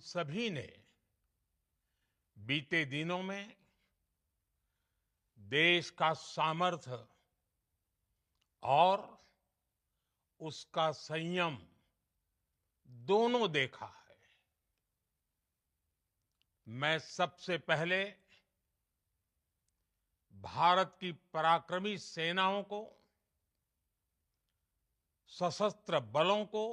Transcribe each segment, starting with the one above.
सभी ने बीते दिनों में देश का सामर्थ्य और उसका संयम दोनों देखा है। मैं सबसे पहले भारत की पराक्रमी सेनाओं को, सशस्त्र बलों को,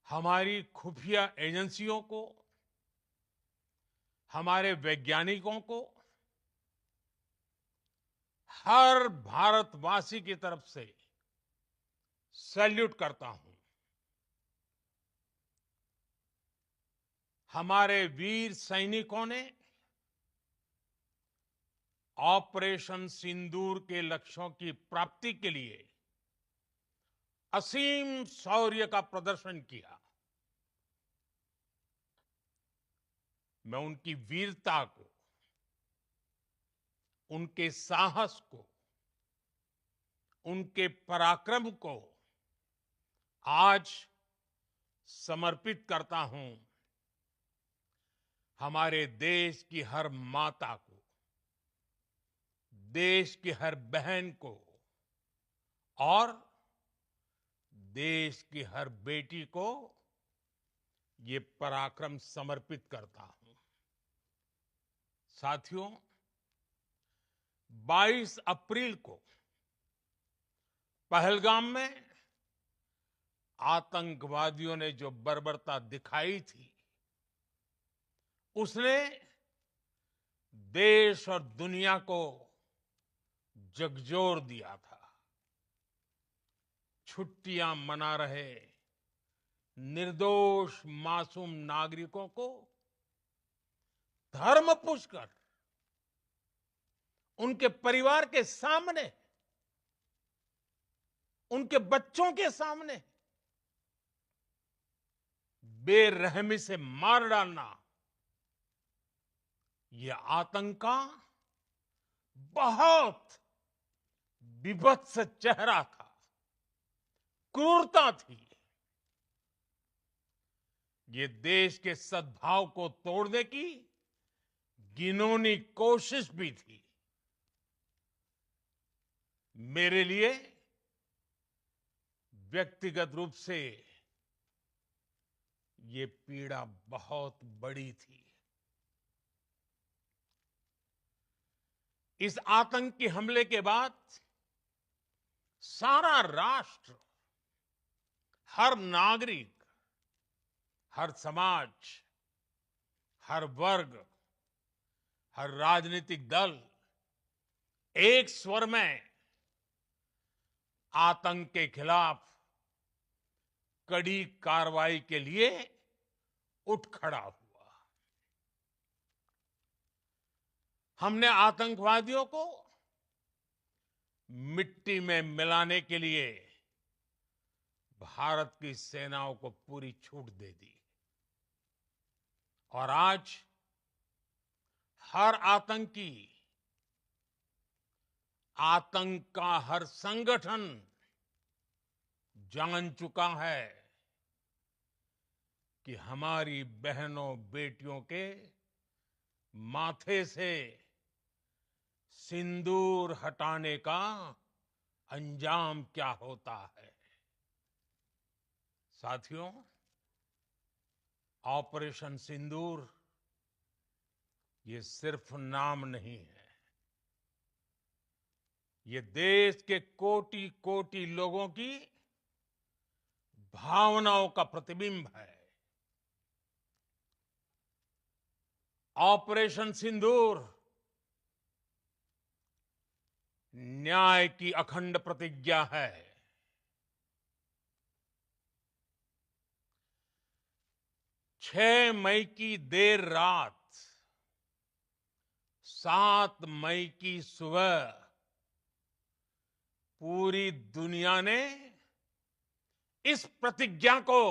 हमारी खुफिया एजेंसियों को, हमारे वैज्ञानिकों को, हर भारतवासी की तरफ से सैल्यूट करता हूं। हमारे वीर सैनिकों ने ऑपरेशन सिंदूर के लक्ष्यों की प्राप्ति के लिए असीम शौर्य का प्रदर्शन किया। मैं उनकी वीरता को, उनके साहस को, उनके पराक्रम को आज समर्पित करता हूं हमारे देश की हर माता को, देश की हर बहन को और देश की हर बेटी को ये पराक्रम समर्पित करता हूं। साथियों, 22 अप्रैल को पहलगाम में आतंकवादियों ने जो बर्बरता दिखाई थी, उसने देश और दुनिया को झकझोर दिया था। छुट्टियां मना रहे निर्दोष मासूम नागरिकों को धर्म पूछकर उनके परिवार के सामने, उनके बच्चों के सामने बेरहमी से मार डालना, यह आतंक का बहुत बीभत्स चेहरा था, क्रूरता थी। ये देश के सद्भाव को तोड़ने की घिनौनी कोशिश भी थी। मेरे लिए व्यक्तिगत रूप से ये पीड़ा बहुत बड़ी थी। इस आतंकी हमले के बाद सारा राष्ट्र, हर नागरिक, हर समाज, हर वर्ग, हर राजनीतिक दल एक स्वर में आतंक के खिलाफ कड़ी कार्रवाई के लिए उठ खड़ा हुआ। हमने आतंकवादियों को मिट्टी में मिलाने के लिए भारत की सेनाओं को पूरी छूट दे दी और आज हर आतंकी, आतंक का हर संगठन जान चुका है कि हमारी बहनों बेटियों के माथे से सिंदूर हटाने का अंजाम क्या होता है। साथियों, ऑपरेशन सिंदूर ये सिर्फ नाम नहीं है, ये देश के कोटि कोटि लोगों की भावनाओं का प्रतिबिंब है। ऑपरेशन सिंदूर न्याय की अखंड प्रतिज्ञा है। 6 मई की देर रात, 7 मई की सुबह पूरी दुनिया ने इस प्रतिज्ञा को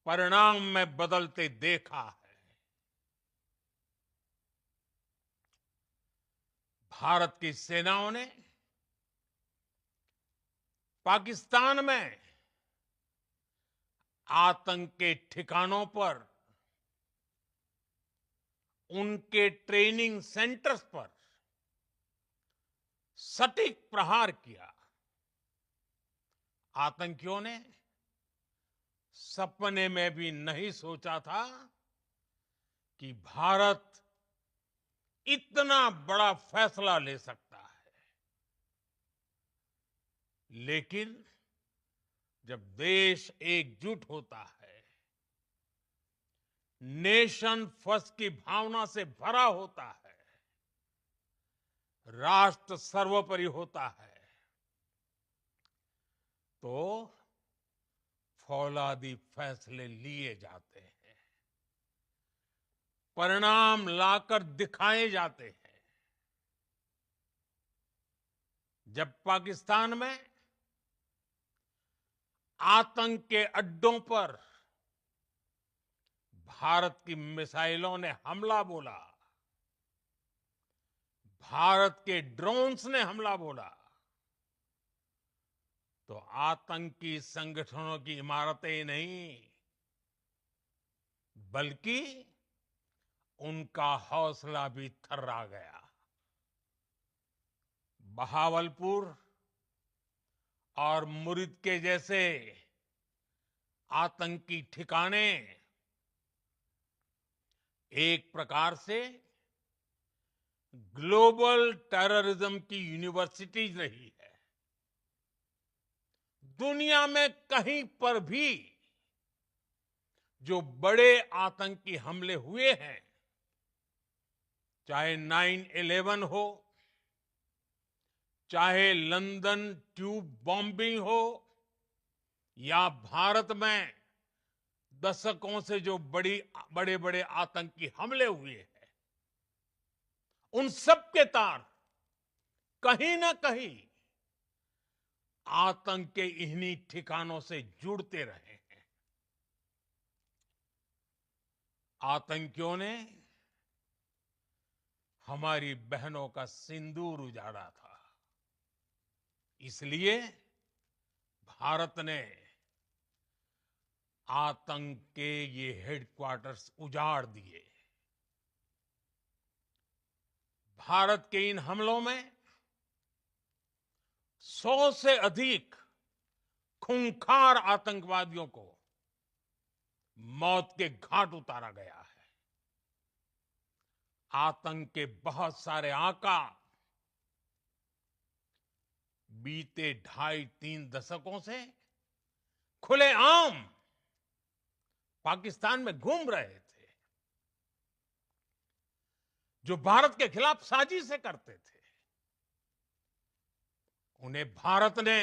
परिणाम में बदलते देखा है। भारत की सेनाओं ने पाकिस्तान में आतंक के ठिकानों पर, उनके ट्रेनिंग सेंटर्स पर सटीक प्रहार किया। आतंकियों ने सपने में भी नहीं सोचा था कि भारत इतना बड़ा फैसला ले सकता है। लेकिन जब देश एकजुट होता है, नेशन फर्स्ट की भावना से भरा होता है, राष्ट्र सर्वोपरि होता है, तो फौलादी फैसले लिए जाते हैं, परिणाम लाकर दिखाए जाते हैं। जब पाकिस्तान में आतंक के अड्डों पर भारत की मिसाइलों ने हमला बोला, भारत के ड्रोन्स ने हमला बोला, तो आतंकी संगठनों की इमारतें नहीं, बल्कि उनका हौसला भी थर्रा गया। बहावलपुर और मुरिद के जैसे आतंकी ठिकाने एक प्रकार से ग्लोबल टेररिज्म की यूनिवर्सिटीज रही है। दुनिया में कहीं पर भी जो बड़े आतंकी हमले हुए हैं, चाहे 9/11 हो, चाहे लंदन ट्यूब बॉम्बिंग हो, या भारत में दशकों से जो बड़े बड़े आतंकी हमले हुए हैं, उन सब के तार कहीं ना कहीं आतंक के इन्हीं ठिकानों से जुड़ते रहे हैं। आतंकियों ने हमारी बहनों का सिंदूर उजाड़ा था, इसलिए भारत ने आतंक के ये हेडक्वार्टर्स उजाड़ दिए। भारत के इन हमलों में 100 से अधिक खूंखार आतंकवादियों को मौत के घाट उतारा गया है। आतंक के बहुत सारे आका बीते 2.5-3 दशकों से खुलेआम पाकिस्तान में घूम रहे थे, जो भारत के खिलाफ साजिशें करते थे। उन्हें भारत ने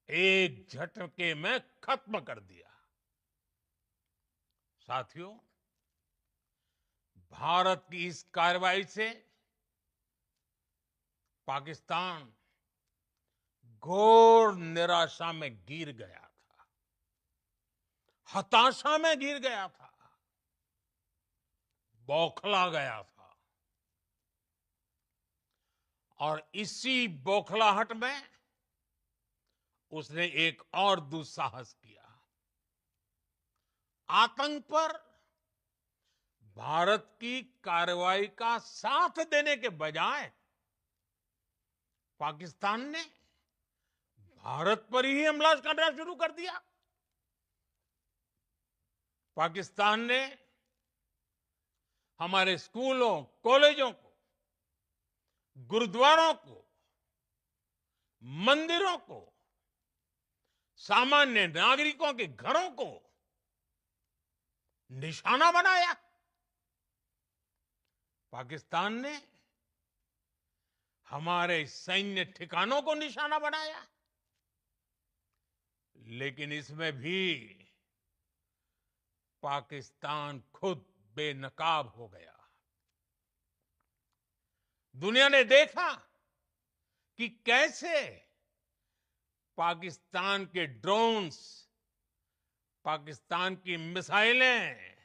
एक झटके में खत्म कर दिया। साथियों, भारत की इस कार्रवाई से पाकिस्तान घोर निराशा में गिर गया था, हताशा में गिर गया था, बौखला गया था। और इसी बौखलाहट में उसने एक और दुस्साहस किया। आतंक पर भारत की कार्रवाई का साथ देने के बजाय पाकिस्तान ने भारत पर ही हमला करना शुरू कर दिया। पाकिस्तान ने हमारे स्कूलों, कॉलेजों को, गुरुद्वारों को, मंदिरों को, सामान्य नागरिकों के घरों को निशाना बनाया। पाकिस्तान ने हमारे सैन्य ठिकानों को निशाना बनाया। लेकिन इसमें भी पाकिस्तान खुद बेनकाब हो गया। दुनिया ने देखा कि कैसे पाकिस्तान के ड्रोन्स, पाकिस्तान की मिसाइलें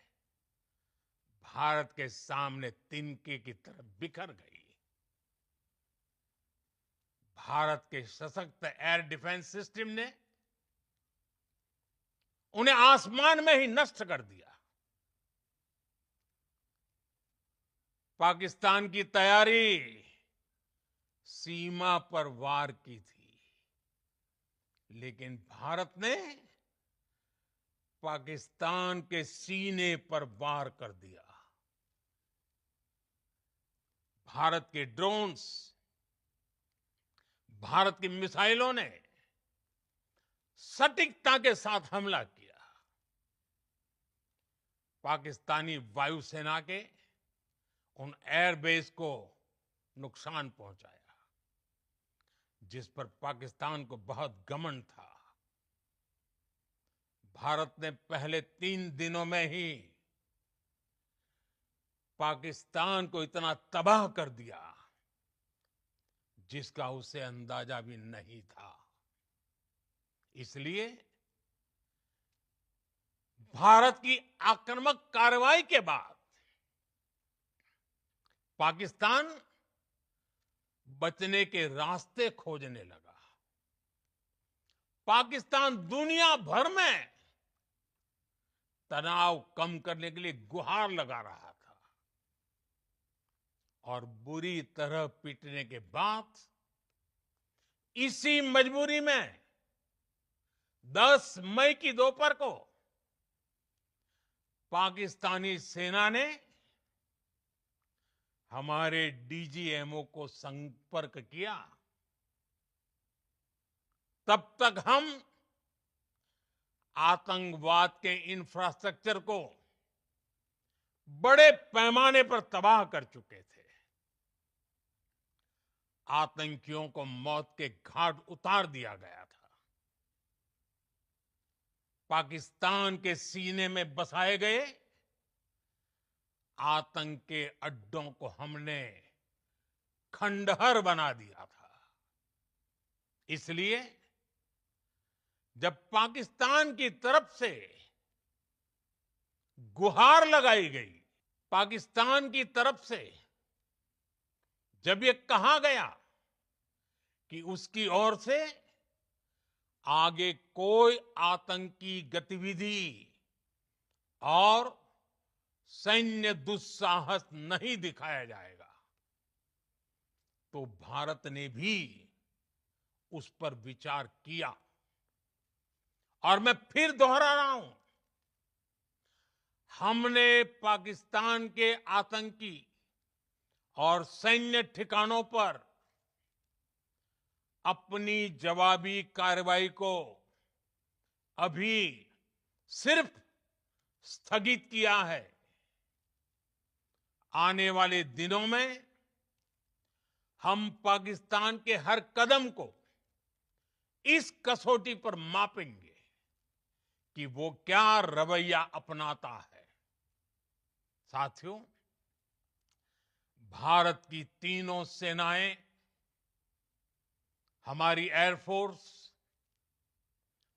भारत के सामने तिनके की तरह बिखर गई। भारत के सशक्त एयर डिफेंस सिस्टम ने उन्हें आसमान में ही नष्ट कर दिया। पाकिस्तान की तैयारी सीमा पर वार की थी, लेकिन भारत ने पाकिस्तान के सीने पर वार कर दिया। भारत के ड्रोन्स, भारत की मिसाइलों ने सटीकता के साथ हमला किया। पाकिस्तानी वायुसेना के उन एयरबेस को नुकसान पहुंचाया, जिस पर पाकिस्तान को बहुत घमंड था। भारत ने पहले 3 दिनों में ही पाकिस्तान को इतना तबाह कर दिया, जिसका उसे अंदाजा भी नहीं था। इसलिए भारत की आक्रामक कार्रवाई के बाद पाकिस्तान बचने के रास्ते खोजने लगा। पाकिस्तान दुनिया भर में तनाव कम करने के लिए गुहार लगा रहा था, और बुरी तरह पीटने के बाद इसी मजबूरी में 10 मई की दोपहर को पाकिस्तानी सेना ने हमारे डीजीएमओ को संपर्क किया। तब तक हम आतंकवाद के इंफ्रास्ट्रक्चर को बड़े पैमाने पर तबाह कर चुके थे। आतंकियों को मौत के घाट उतार दिया गया था। पाकिस्तान के सीने में बसाए गए आतंक के अड्डों को हमने खंडहर बना दिया था। इसलिए जब पाकिस्तान की तरफ से गुहार लगाई गई, पाकिस्तान की तरफ से जब ये कहा गया कि उसकी ओर से आगे कोई आतंकी गतिविधि और सैन्य दुस्साहस नहीं दिखाया जाएगा, तो भारत ने भी उस पर विचार किया। और मैं फिर दोहरा रहा हूं, हमने पाकिस्तान के आतंकी और सैन्य ठिकानों पर अपनी जवाबी कार्रवाई को अभी सिर्फ स्थगित किया है। आने वाले दिनों में हम पाकिस्तान के हर कदम को इस कसौटी पर मापेंगे कि वो क्या रवैया अपनाता है। साथियों, भारत की तीनों सेनाएं, हमारी एयरफोर्स,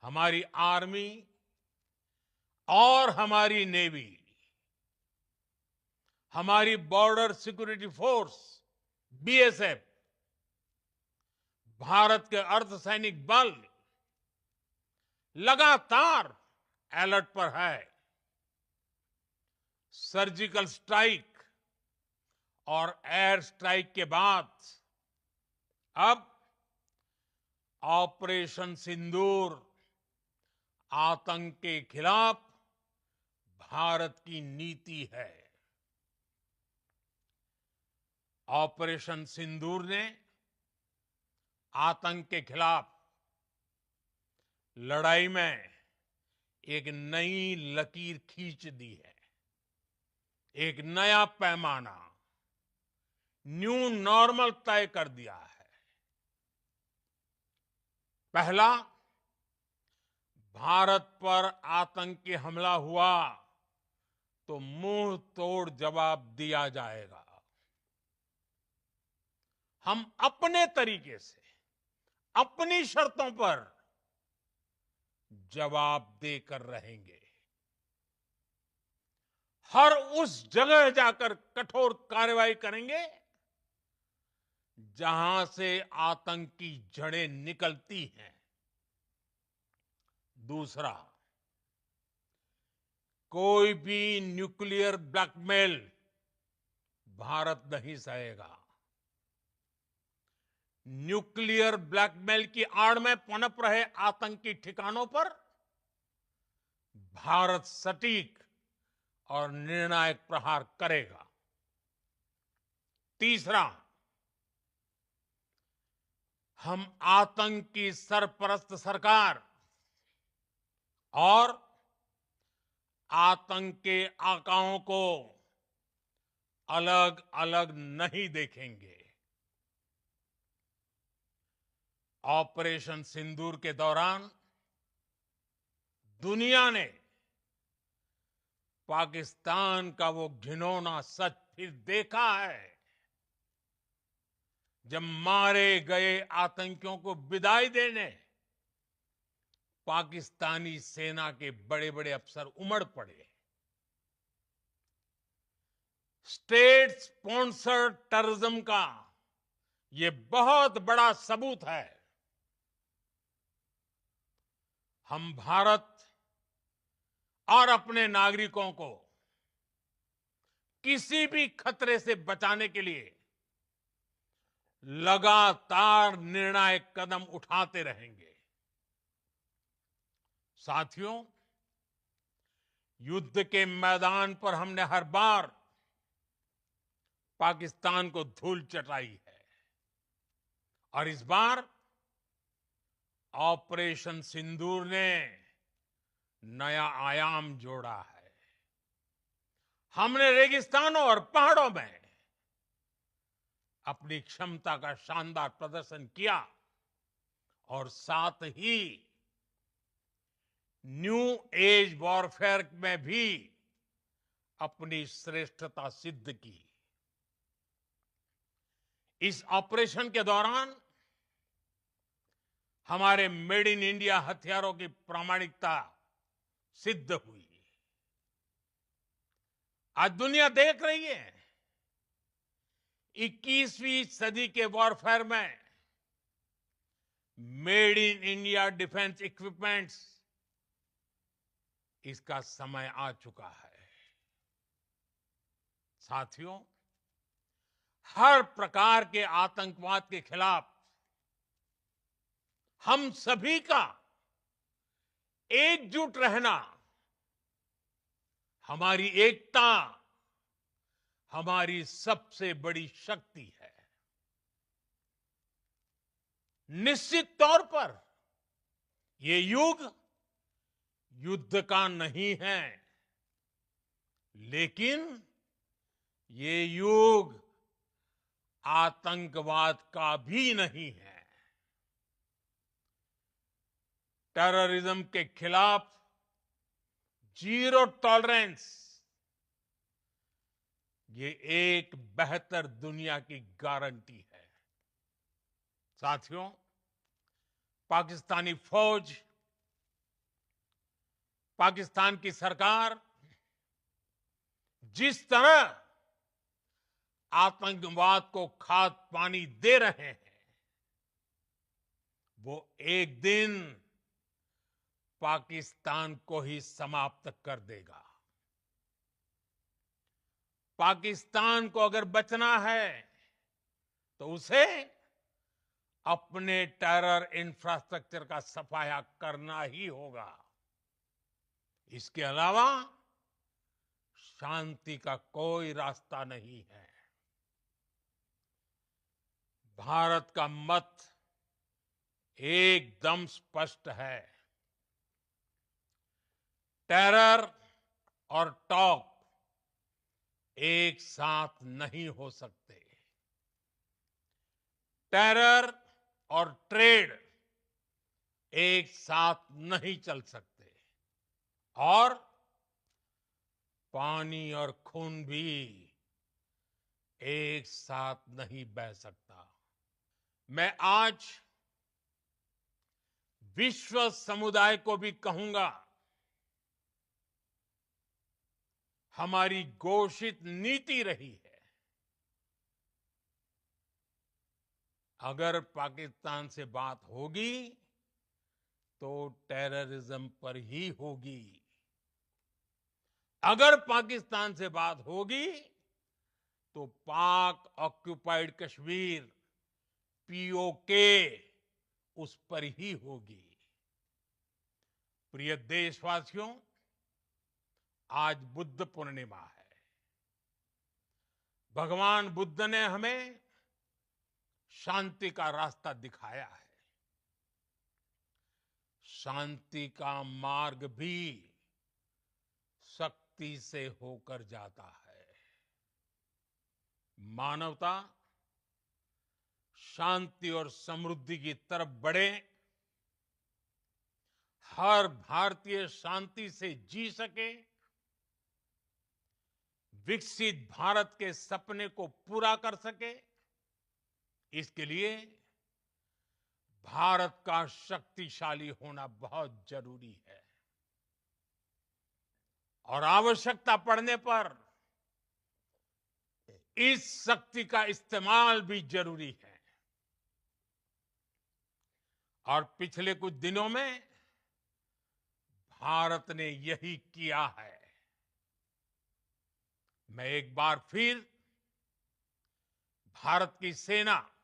हमारी आर्मी और हमारी नेवी, हमारी border security force BSF, Bharat के अर्धसैनिक बल लगातार अलर्ट पर है। सर्जिकल स्ट्राइक और एयर स्ट्राइक के बाद अब ऑपरेशन सिंदूर आतंक के खिलाफ भारत की नीति है। ऑपरेशन सिंदूर ने आतंक के खिलाफ लड़ाई में एक नई लकीर खींच दी है, एक नया पैमाना, न्यू नॉर्मल तय कर दिया है। पहला, भारत पर आतंकी हमला हुआ तो मुंह तोड़ जवाब दिया जाएगा। हम अपने तरीके से, अपनी शर्तों पर जवाब देकर रहेंगे। हर उस जगह जाकर कठोर कार्रवाई करेंगे जहां से आतंक की जड़ें निकलती हैं। दूसरा, कोई भी न्यूक्लियर ब्लैकमेल भारत नहीं सहेगा। न्यूक्लियर ब्लैकमेल की आड़ में पनप रहे आतंकी ठिकानों पर भारत सटीक और निर्णायक प्रहार करेगा। तीसरा, हम आतंक की सरपरस्त सरकार और आतंक के आकाओं को अलग अलग नहीं देखेंगे। ऑपरेशन सिंदूर के दौरान दुनिया ने पाकिस्तान का वो घिनौना सच फिर देखा है, जब मारे गए आतंकियों को विदाई देने पाकिस्तानी सेना के बड़े बड़े अफसर उमड़ पड़े। स्टेट स्पॉन्सर्ड टेररिज्म का ये बहुत बड़ा सबूत है। हम भारत और अपने नागरिकों को किसी भी खतरे से बचाने के लिए लगातार निर्णायक कदम उठाते रहेंगे। साथियों, युद्ध के मैदान पर हमने हर बार पाकिस्तान को धूल चटाई है और इस बार ऑपरेशन सिंदूर ने नया आयाम जोड़ा है। हमने रेगिस्तानों और पहाड़ों में अपनी क्षमता का शानदार प्रदर्शन किया और साथ ही न्यू एज वॉरफेयर में भी अपनी श्रेष्ठता सिद्ध की। इस ऑपरेशन के दौरान हमारे मेड इन इंडिया हथियारों की प्रामाणिकता सिद्ध हुई। आज दुनिया देख रही है 21वीं सदी के वॉरफेयर में made in India defence equipments, इसका समय आ चुका है। साथियों, हर प्रकार के आतंकवाद के खिलाफ हम सभी का एकजुट रहना, हमारी एकता हमारी सबसे बड़ी शक्ति है। निश्चित तौर पर ये युग युद्ध का नहीं है, लेकिन ये युग आतंकवाद का भी नहीं है। टेररिज्म के खिलाफ जीरो टॉलरेंस, ये एक बेहतर दुनिया की गारंटी है। साथियों, पाकिस्तानी फौज, पाकिस्तान की सरकार जिस तरह आतंकवाद को खाद पानी दे रहे हैं, वो एक दिन पाकिस्तान को ही समाप्त कर देगा। पाकिस्तान को अगर बचना है तो उसे अपने टेरर इंफ्रास्ट्रक्चर का सफाया करना ही होगा। इसके अलावा शांति का कोई रास्ता नहीं है। भारत का मत एकदम स्पष्ट है। टेरर और टॉक एक साथ नहीं हो सकते। टेरर और ट्रेड एक साथ नहीं चल सकते और पानी और खून भी एक साथ नहीं बह सकता। मैं आज विश्व समुदाय को भी कहूंगा, हमारी घोषित नीति रही है, अगर पाकिस्तान से बात होगी तो टेररिज्म पर ही होगी। अगर पाकिस्तान से बात होगी तो पाक ऑक्युपाइड कश्मीर पीओके उस पर ही होगी। प्रिय देशवासियों, आज बुद्ध पूर्णिमा है। भगवान बुद्ध ने हमें शांति का रास्ता दिखाया है। शांति का मार्ग भी शक्ति से होकर जाता है। मानवता शांति और समृद्धि की तरफ बढ़े, हर भारतीय शांति से जी सके, विकसित भारत के सपने को पूरा कर सके, इसके लिए भारत का शक्तिशाली होना बहुत जरूरी है। और आवश्यकता पड़ने पर इस शक्ति का इस्तेमाल भी जरूरी है। और पिछले कुछ दिनों में भारत ने यही किया है। मैं एक बार फिर भारत की सेना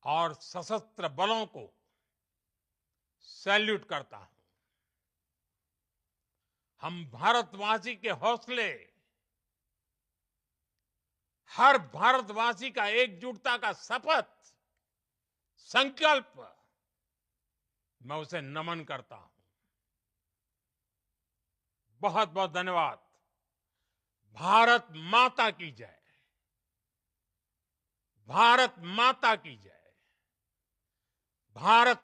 और सशस्त्र बलों को सैल्यूट करता हूं। हम भारतवासी के हौसले, हर भारतवासी का एकजुटता का शपथ, संकल्प, मैं उसे नमन करता हूं। बहुत बहुत धन्यवाद। भारत माता की जय। भारत माता की जय। भारत